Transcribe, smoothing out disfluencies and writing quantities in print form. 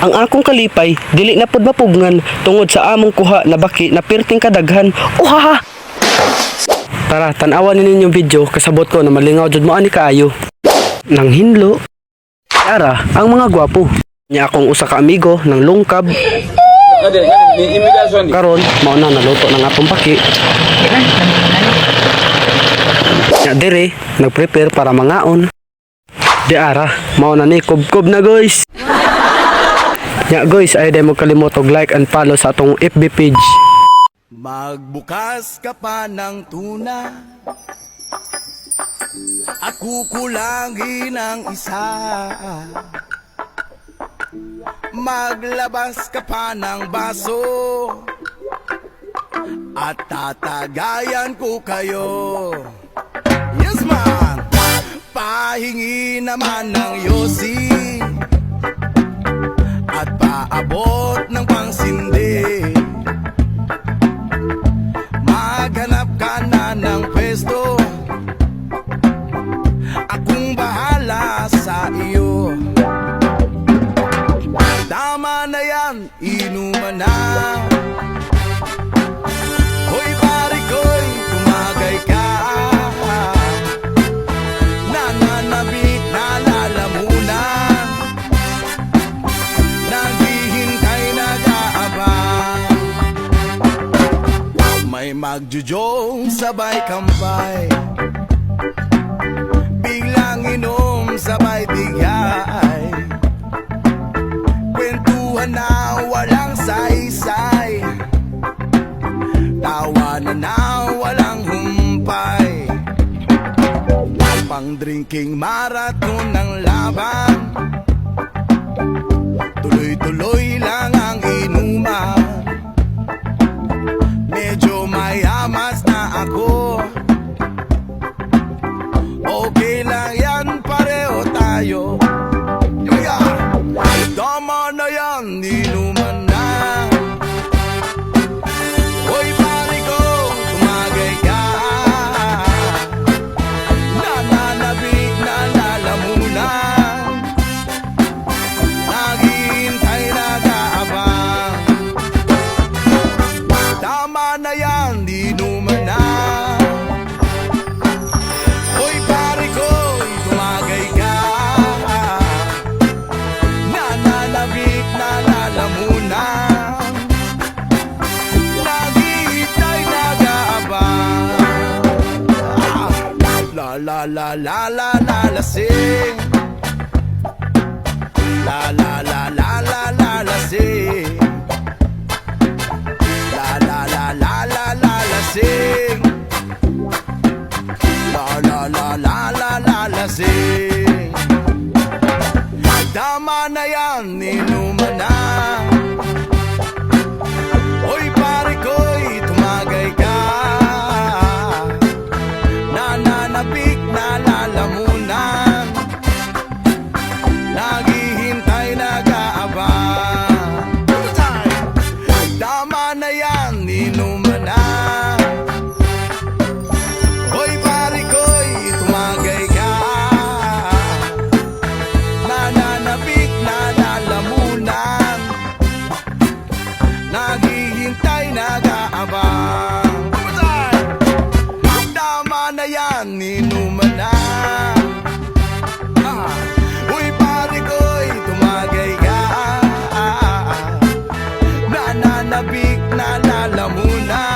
Ang akong kalipay, dili na pud mapugngan tungod sa among kuha na baki na perting kadaghan. Uhaha! Tara, tanawan ninyong video kasabot ko na malingaw jud mo ani kaayo. Nang hinlo, Tara, ang mga gwapo. Nya akong usa ka amigo ng lungkab. Karon, mao na naluto ng atong baki. Nya dire, nagprepare para mangaon. Di ara, mao na ni kubkob na guys. Nya guys, ay di mo kalimot og like and follow sa atong FB page. Magbukas ka pa ng tuna, ako kulangin ang isa. Maglabas ka pa ng baso, at tatagayan ko kayo. Yes man! Pahingi naman ng yosi, at paabot ng pangsindi. Maghanap ka na ng pwesto, akong bahala sa iyo. Tama na yan, inuman na. Hoy pare ko'y tumagay ka, nananabik na lalamunan, naghihintay nag-aabang. May magjujong sabay kampay, biglang inom sabay bigay, kwentuhan na walang saysay, tawanan na walang humpay. Pang drinking marathon ng laban, tuloy-tuloy lang ang inuman. Medyo mayamas na ako, okay lang yan, pareho tayo. Tama na yan, inuman na. Hoy pare ko, tumagay ka, nananabik na lalamunan, naghihintay nag-aabang. Tama na yan, inuman na. Hoy pare ko, tumagay ka, nananabik na lalamunan, naghihintay nag-aabang. La la la la la la lasing, la la la la la la lasing, la la la la la la lasing, la la la la la la lasing. Tama na yan, inuman na. Hoy pare ko'y tumagay ka, nananabik na lalamunan, naghihintay nag-aabang. Tama na yan, inuman na. Hoy pare ko'y tumagay ka, nananabik na lalamunan, naghihintay nag-aabang. Tama na yan, inuman na. Uy pare ko'y tumagay ka, nananabik na lalamunan,